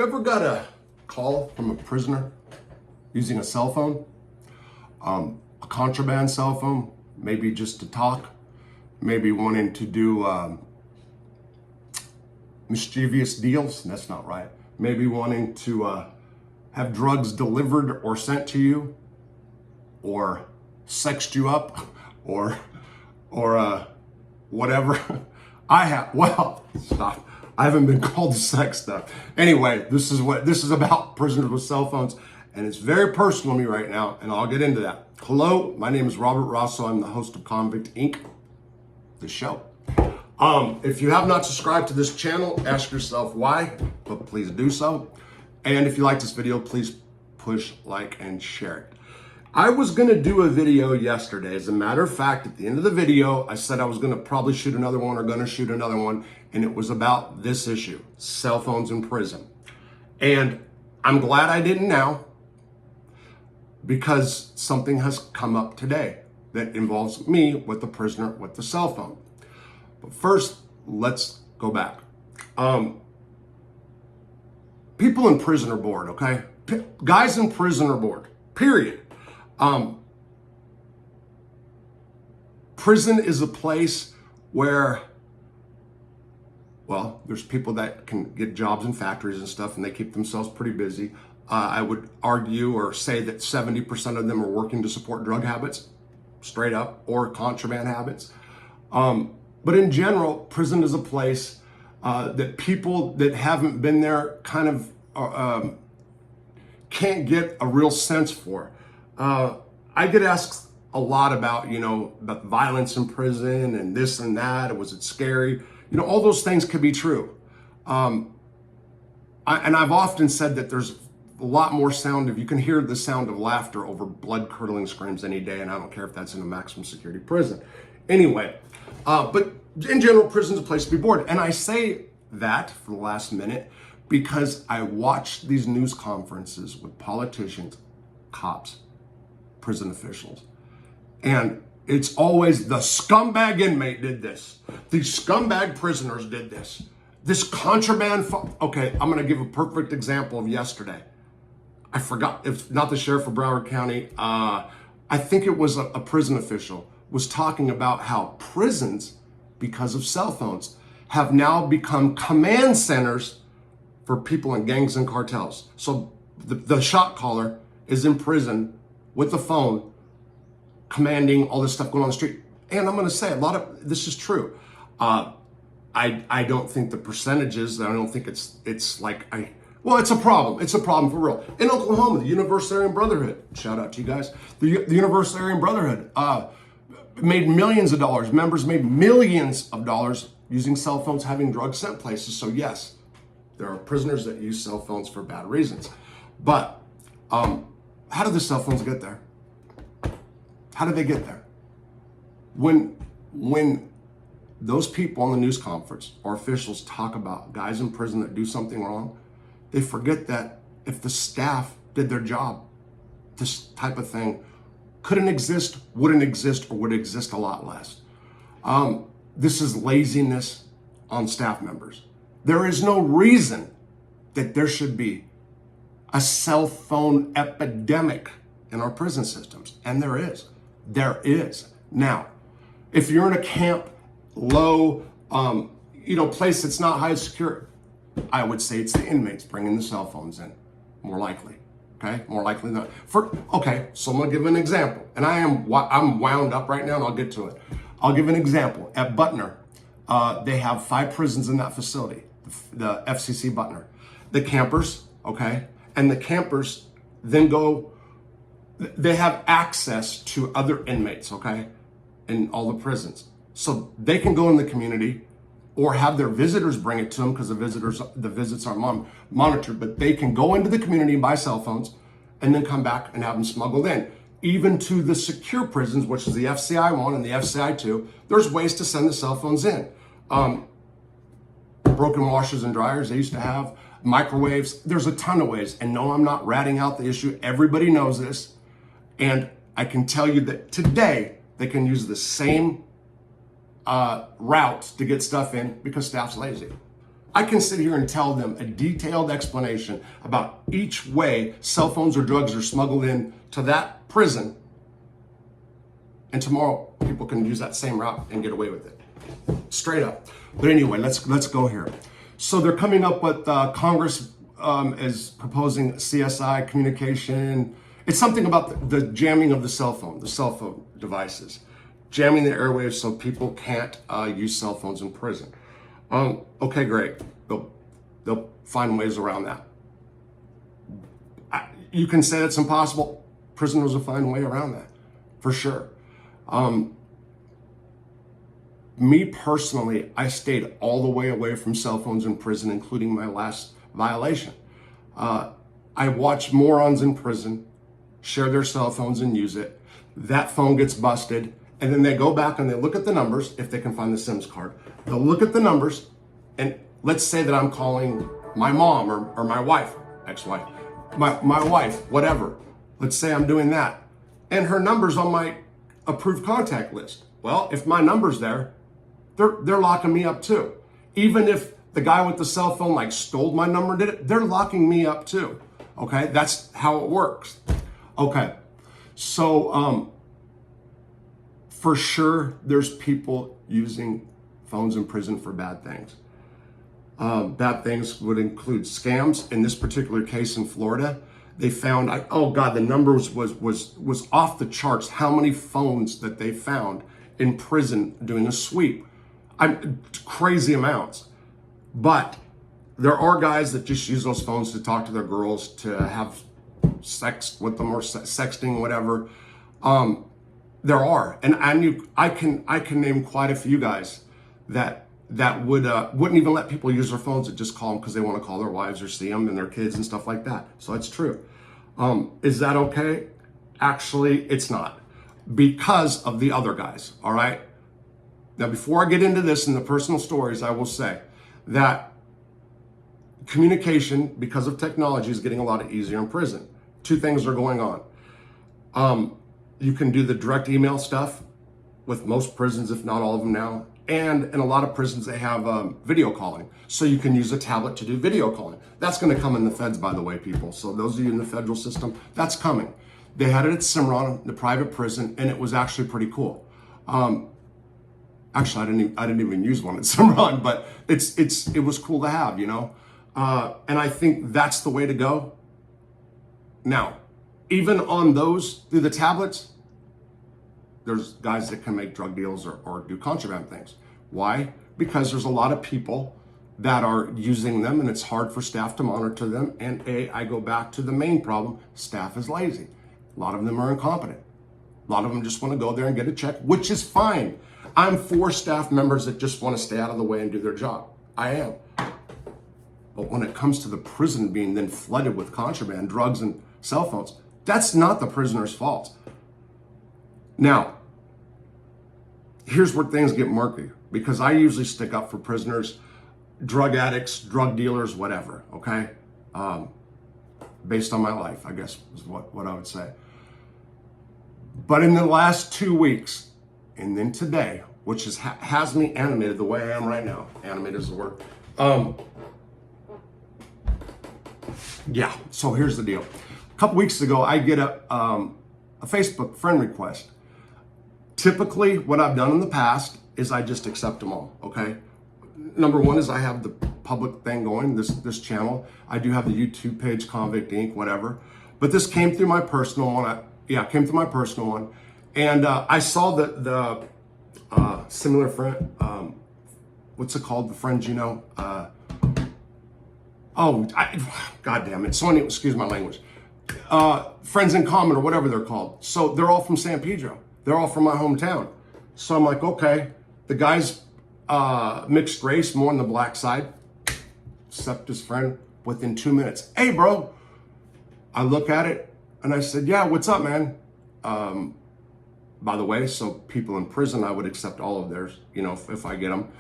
You ever got a call from a prisoner using a cell phone? A contraband cell phone, maybe just to talk, maybe wanting to do mischievous deals. That's not right. Maybe wanting to have drugs delivered or sent to you, or sexed you up, or whatever. Stop. I haven't been called to sex stuff. Anyway, this is about prisoners with cell phones, and it's very personal to me right now, and I'll get into that. Hello, my name is Robert Rosso. I'm the host of Convict Inc., the show. If you have not subscribed to this channel, ask yourself why, but please do so. And if you like this video, please push like and share it. I was gonna do a video yesterday. As a matter of fact, at the end of the video, I said I was gonna probably shoot another one or gonna shoot another one, and it was about this issue, cell phones in prison. And I'm glad I didn't now, because something has come up today that involves me with the prisoner with the cell phone. But first, let's go back. People in prison are bored, okay? Guys in prison are bored, period. Prison is a place where, well, there's people that can get jobs in factories and stuff, and they keep themselves pretty busy. I would argue or say that 70% of them are working to support drug habits, straight up, or contraband habits. But in general, prison is a place that people that haven't been there kind of can't get a real sense for. I get asked a lot about, about violence in prison and this and that. Was it scary? All those things could be true. And I've often said that there's a lot more sound. If you can hear the sound of laughter over blood-curdling screams any day, and I don't care if that's in a maximum security prison. Anyway, but in general, prison's a place to be bored. And I say that for the last minute because I watched these news conferences with politicians, cops, prison officials, and it's always the scumbag inmate did this. These scumbag prisoners did this. This contraband. Okay, I'm going to give a perfect example of yesterday. I forgot, if not the sheriff of Broward County, I think it was a prison official, was talking about how prisons, because of cell phones, have now become command centers for people in gangs and cartels. So the shot caller is in prison with the phone, commanding all this stuff going on the street. And I'm going to say a lot of this is true. I don't think the percentages. I don't think it's like it's a problem. It's a problem for real. In Oklahoma, the Universarian Brotherhood. Shout out to you guys. The Universarian Brotherhood made millions of dollars. Members made millions of dollars using cell phones, having drugs sent places. So yes, there are prisoners that use cell phones for bad reasons. But how did the cell phones get there? How did they get there? When those people on the news conference or officials talk about guys in prison that do something wrong, they forget that if the staff did their job, this type of thing couldn't exist, wouldn't exist, or would exist a lot less. This is laziness on staff members. There is no reason that there should be a cell phone epidemic in our prison systems. And there is. There is. Now, if you're in a camp, low, place that's not high secure, I would say it's the inmates bringing the cell phones in, more likely. Okay, more likely than not. So I'm gonna give an example, and I'm wound up right now, and I'll get to it. I'll give an example. At Butner, they have 5 prisons in that facility, the FCC Butner. The campers, and the campers then they have access to other inmates, in all the prisons. So they can go in the community or have their visitors bring it to them, because the visits are monitored, but they can go into the community and buy cell phones and then come back and have them smuggled in. Even to the secure prisons, which is the FCI 1 and the FCI 2, there's ways to send the cell phones in. Broken washers and dryers they used to have, microwaves, there's a ton of ways. And no, I'm not ratting out the issue. Everybody knows this. And I can tell you that today they can use the same route to get stuff in because staff's lazy. I can sit here and tell them a detailed explanation about each way cell phones or drugs are smuggled in to that prison. And tomorrow, people can use that same route and get away with it. Straight up. But anyway, let's go here. So they're coming up with Congress is proposing CSI communication. It's something about the jamming of the cell phone devices, jamming the airwaves so people can't use cell phones in prison. Okay, great. They'll find ways around that. You can say it's impossible. Prisoners will find a way around that, for sure. Me personally, I stayed all the way away from cell phones in prison, including my last violation. I watch morons in prison share their cell phones and use it. That phone gets busted, and then they go back and they look at the numbers, if they can find the SIMS card. They'll look at the numbers, and let's say that I'm calling my mom or my wife, ex-wife, my wife, whatever. Let's say I'm doing that, and her number's on my approved contact list. Well, if my number's there, they're locking me up too. Even if the guy with the cell phone like stole my number and did it, they're locking me up too. Okay, that's how it works. Okay, so for sure, there's people using phones in prison for bad things. Bad things would include scams. In this particular case in Florida, they found, oh God, the numbers was off the charts. How many phones that they found in prison doing a sweep? Crazy amounts. But there are guys that just use those phones to talk to their girls, to have sex with them, or sexting, whatever. There are, and I can name quite a few guys that wouldn't even let people use their phones, that just call them because they want to call their wives or see them and their kids and stuff like that. So it's true. Is that okay? Actually, it's not, because of the other guys. All right. Now, before I get into this and the personal stories, I will say that communication, because of technology, is getting a lot easier in prison. Two things are going on. You can do the direct email stuff with most prisons, if not all of them now. And in a lot of prisons, they have video calling. So you can use a tablet to do video calling. That's going to come in the feds, by the way, people. So those of you in the federal system, that's coming. They had it at Cimarron, the private prison, and it was actually pretty cool. Actually, I didn't even use one at Cimarron, but it was cool to have, you know. And I think that's the way to go. Now, even on those through the tablets, there's guys that can make drug deals or do contraband things. Why? Because there's a lot of people that are using them, and it's hard for staff to monitor them. And I go back to the main problem: staff is lazy. A lot of them are incompetent. A lot of them just want to go there and get a check, which is fine. I'm for staff members that just want to stay out of the way and do their job. I am. But when it comes to the prison being then flooded with contraband, drugs, and cell phones, that's not the prisoner's fault. Now, here's where things get murky, because I usually stick up for prisoners, drug addicts, drug dealers, whatever, okay? Based on my life, I guess is what I would say. But in the last 2 weeks, and then today, which has me animated the way I am right now. Animated is the word. Yeah, so here's the deal. A couple weeks ago, I get a Facebook friend request. Typically, what I've done in the past is I just accept them all, okay? Number one is I have the public thing going, this channel. I do have the YouTube page, Convict Inc., whatever. But this came through my personal one. Came through my personal one. And I saw the similar friend, what's it called? The friends, you know? God damn it. So excuse my language. Friends in Common, or whatever they're called. So they're all from San Pedro. They're all from my hometown. So I'm like, okay, the guy's mixed race, more on the black side. Accept his friend within 2 minutes. Hey, bro. I look at it and I said, yeah, what's up, man? By the way, so people in prison, I would accept all of theirs, you know, if I get them.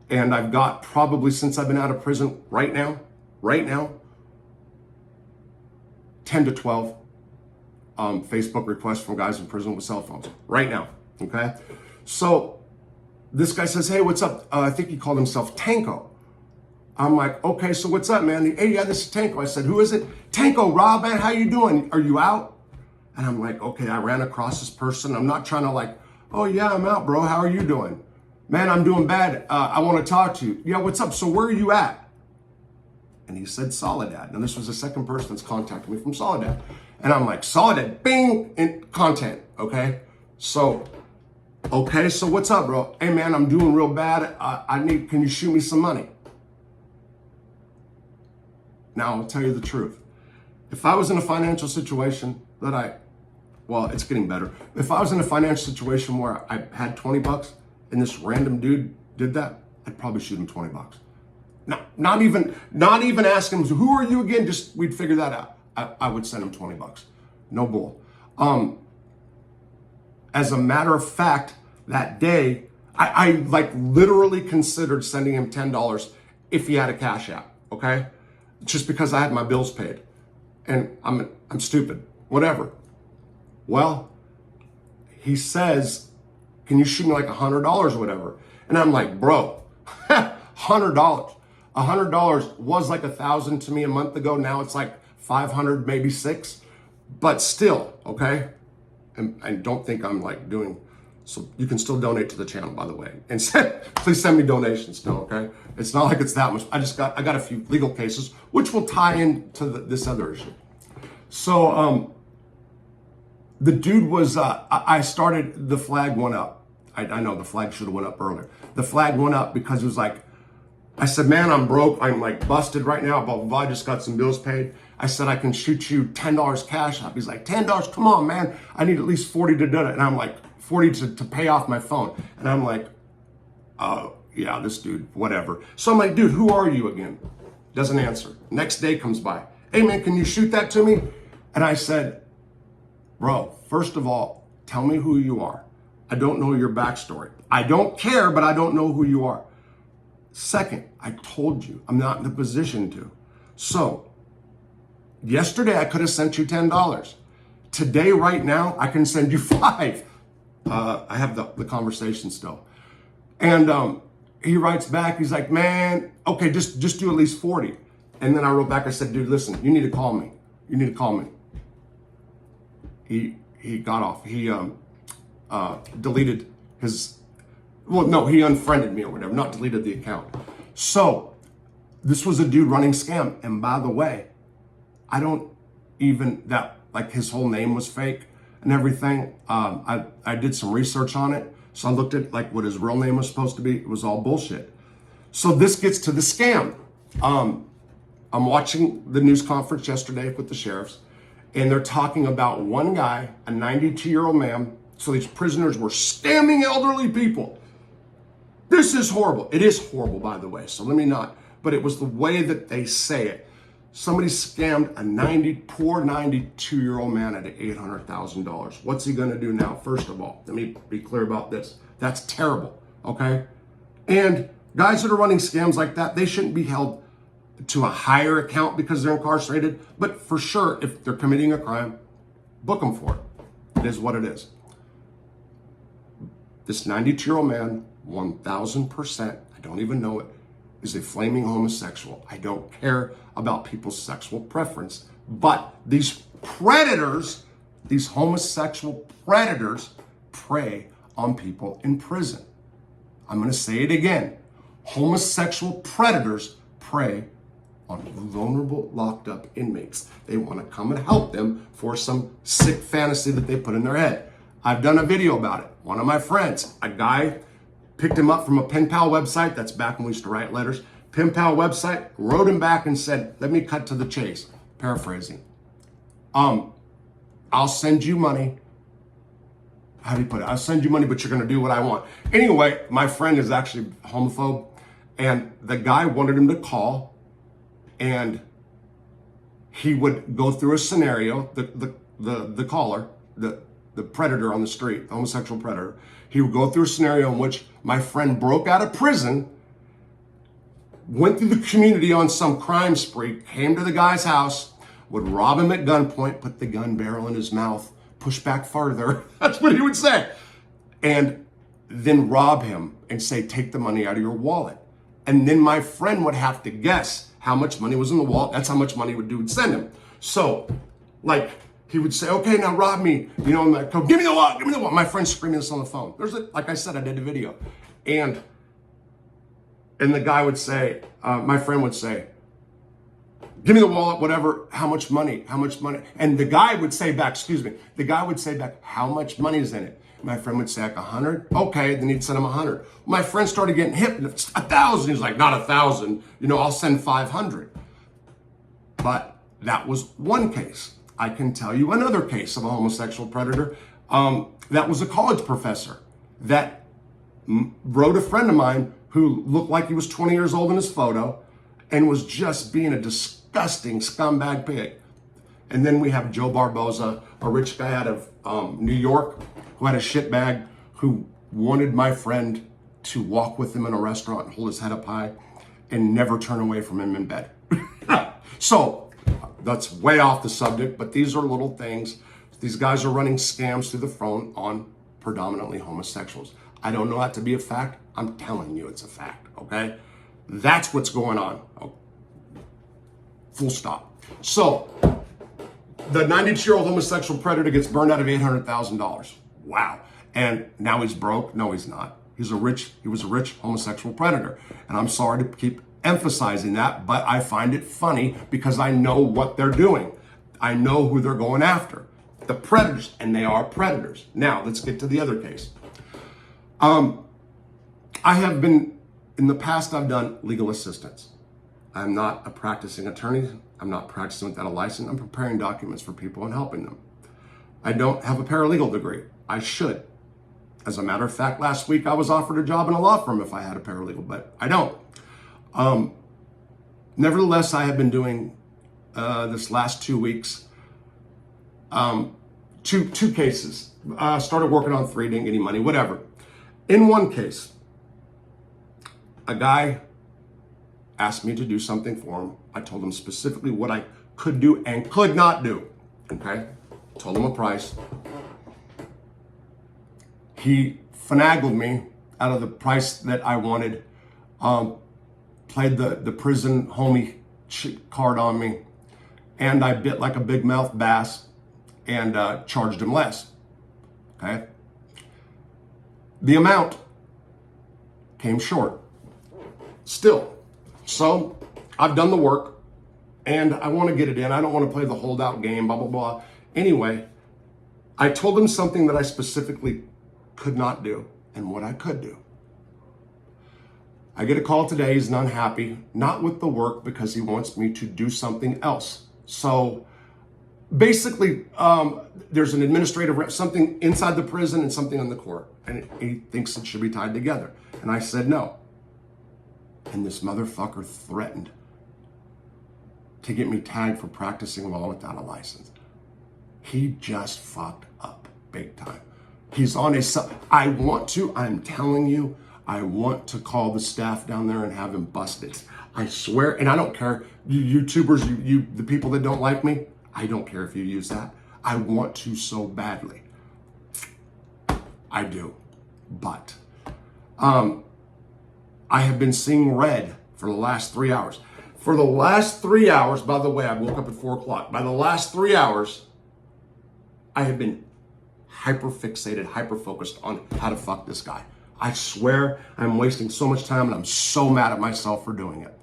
And I've got probably, since I've been out of prison right now, 10 to 12 Facebook requests from guys in prison with cell phones right now. Okay. So this guy says, hey, what's up? I think he called himself Tanko. I'm like, okay, so what's up, man? Hey, yeah, this is Tanko. I said, who is it? Tanko, Rob, man, how you doing? Are you out? And I'm like, okay, I ran across this person. I'm not trying to like, oh yeah, I'm out, bro. How are you doing? Man, I'm doing bad. I want to talk to you. Yeah, what's up? So where are you at? And he said Soledad. And this was the second person that's contacted me from Soledad. And I'm like, Soledad, bing, and content, okay? So what's up, bro? Hey, man, I'm doing real bad. Can you shoot me some money? Now, I'll tell you the truth. If I was in a financial situation it's getting better. If I was in a financial situation where I had 20 bucks and this random dude did that, I'd probably shoot him 20 bucks. Not even ask him, who are you again? Just, we'd figure that out. I would send him 20 bucks. No bull. As a matter of fact, that day, I like literally considered sending him $10 if he had a Cash App, okay? Just because I had my bills paid. And I'm stupid, whatever. Well, he says, can you shoot me like $100 or whatever? And I'm like, bro, $100. $100 was like $1,000 to me a month ago. Now it's like 500, maybe 6, but still, okay? And don't think I'm like so you can still donate to the channel, by the way. And please send me donations still, okay? It's not like it's that much. I got a few legal cases, which will tie into this other issue. So the dude was, the flag went up. I know the flag should have went up earlier. The flag went up because it was like, I said, man, I'm broke. I'm like busted right now. Blah, blah, blah. I just got some bills paid. I said, I can shoot you $10 cash up. He's like, $10? Come on, man. I need at least 40 to do it. And I'm like, 40 to pay off my phone. And I'm like, oh, yeah, this dude, whatever. So I'm like, dude, who are you again? Doesn't answer. Next day comes by. Hey, man, can you shoot that to me? And I said, bro, first of all, tell me who you are. I don't know your backstory. I don't care, but I don't know who you are. Second, I told you I'm not in a position to. So yesterday I could have sent you $10. Today, right now, I can send you $5. I have the conversation still. And he writes back, he's like, man, okay, just do at least 40. And then I wrote back, I said, dude, listen, you need to call me. You need to call me. He got off. He deleted his, he unfriended me or whatever, not deleted the account. So this was a dude running scam. And by the way, I don't even, like his whole name was fake and everything. I did some research on it. So I looked at like what his real name was supposed to be. It was all bullshit. So this gets to the scam. I'm watching the news conference yesterday with the sheriffs, and they're talking about one guy, a 92-year-old man. So these prisoners were scamming elderly people. This is horrible. It is horrible, by the way. So let me not, but it was the way that they say it. Somebody scammed a poor 92-year-old man at $800,000. What's he going to do now? First of all, let me be clear about this. That's terrible, okay? And guys that are running scams like that, they shouldn't be held to a higher account because they're incarcerated. But for sure, if they're committing a crime, book them for it. It is what it is. This 92-year-old man, 1,000%, I don't even know it, is a flaming homosexual. I don't care about people's sexual preference, but these predators, these homosexual predators, prey on people in prison. I'm going to say it again. Homosexual predators prey on vulnerable locked up inmates. They want to come and help them for some sick fantasy that they put in their head. I've done a video about it. One of my friends, a guy, picked him up from a pen pal website. That's back when we used to write letters. Pen pal website, wrote him back and said, let me cut to the chase. Paraphrasing. I'll send you money. How do you put it? I'll send you money, but you're going to do what I want. Anyway, my friend is actually homophobe, and the guy wanted him to call, and he would go through a scenario, the caller, the predator on the street, the homosexual predator. He would go through a scenario in which my friend broke out of prison, went through the community on some crime spree, came to the guy's house, would rob him at gunpoint, put the gun barrel in his mouth, push back farther. That's what he would say. And then rob him and say, take the money out of your wallet. And then my friend would have to guess how much money was in the wallet. That's how much money dude would send him. So, like, he would say, okay, now rob me. You know, and I'd go, give me the wallet, give me the wallet. My friend's screaming this on the phone. Like I said, I did the video. And the guy would say, my friend would say, give me the wallet, whatever, how much money? And the guy would say back, how much money is in it? My friend would say like 100. Okay, then he'd send him 100. My friend started getting hit, and it's 1,000. He's like, not 1,000. You know, I'll send 500. But that was one case. I can tell you another case of a homosexual predator. That was a college professor that wrote a friend of mine who looked like he was 20 years old in his photo and was just being a disgusting scumbag pig. And then we have Joe Barboza, a rich guy out of New York, who had a shitbag, who wanted my friend to walk with him in a restaurant and hold his head up high and never turn away from him in bed. So that's way off the subject, but these are little things. These guys are running scams through the phone on predominantly homosexuals. I don't know that to be a fact. I'm telling you it's a fact, okay? That's what's going on. Oh, full stop. So the 92-year-old homosexual predator gets burned out of $800,000. Wow. And now he's broke? No, he's not. He was a rich homosexual predator. And I'm sorry to keep emphasizing that, but I find it funny because I know what they're doing. I know who they're going after. The predators, and they are predators. Now, let's get to the other case. I have been, in the past, I've done legal assistance. I'm not a practicing attorney. I'm not practicing without a license. I'm preparing documents for people and helping them. I don't have a paralegal degree. I should. As a matter of fact, last week I was offered a job in a law firm if I had a paralegal, but I don't. Nevertheless, I have been doing this last 2 weeks, two cases. Started working on 3, didn't get any money, whatever. In one case, a guy asked me to do something for him. I told him specifically what I could do and could not do. Okay? Told him a price. He finagled me out of the price that I wanted. Played the prison homie card on me. And I bit like a big mouth bass and charged him less. Okay? The amount came short. Still. So I've done the work and I want to get it in. I don't want to play the holdout game, blah, blah, blah. Anyway, I told him something that I specifically could not do and what I could do. I get a call today. He's not happy, not with the work, because he wants me to do something else. So basically, there's an administrative rep, something inside the prison and something in the court. And he thinks it should be tied together. And I said no. And this motherfucker threatened to get me tagged for practicing law without a license. He just fucked up big time. He's on I'm telling you, I want to call the staff down there and have him busted. I swear, and I don't care, you YouTubers, the people that don't like me, I don't care if you use that. I want to so badly. I do. But I have been seeing red for the last 3 hours. For the last 3 hours, by the way, I woke up at 4 o'clock. By the last 3 hours, I have been hyper-fixated, hyper-focused on how to fuck this guy. I swear I'm wasting so much time and I'm so mad at myself for doing it.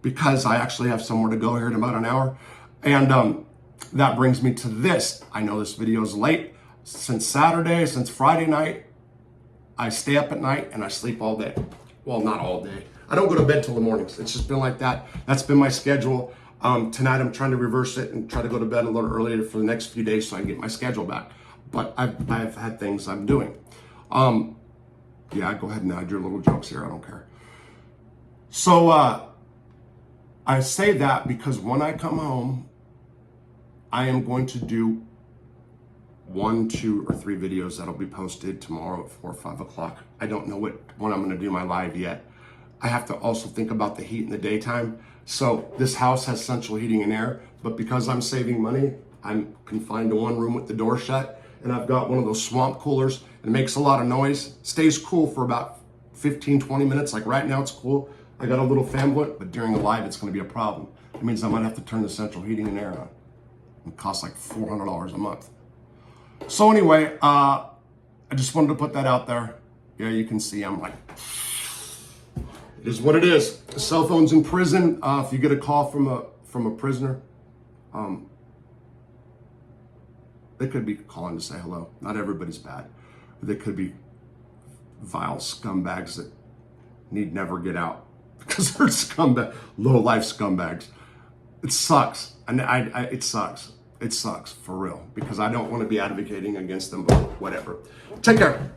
Because I actually have somewhere to go here in about an hour. And that brings me to this. I know this video is late. Since Friday night, I stay up at night and I sleep all day. Well, not all day. I don't go to bed till the mornings. It's just been like that. That's been my schedule. Tonight I'm trying to reverse it and try to go to bed a little earlier for the next few days so I can get my schedule back. But I've had things I'm doing. Yeah, go ahead and add your little jokes here. I don't care. So I say that because when I come home, I am going to do 1, 2, or 3 videos that'll be posted tomorrow at 4 or 5 o'clock. I don't know when I'm going to do my live yet. I have to also think about the heat in the daytime. So this house has central heating and air, but because I'm saving money, I'm confined to one room with the door shut, and I've got one of those swamp coolers. It makes a lot of noise, stays cool for about 15, 20 minutes. Like right now it's cool. I got a little fan blunt, but during the live, it's going to be a problem. It means I might have to turn the central heating and air on. It costs like $400 a month. So anyway, I just wanted to put that out there. Yeah, you can see I'm like, it is what it is. Cell phones in prison. If you get a call from a prisoner, they could be calling to say hello. Not everybody's bad. They could be vile scumbags that need never get out because they're scumbag, low life scumbags. It sucks, and it sucks. It sucks for real because I don't want to be advocating against them, but whatever. Take care.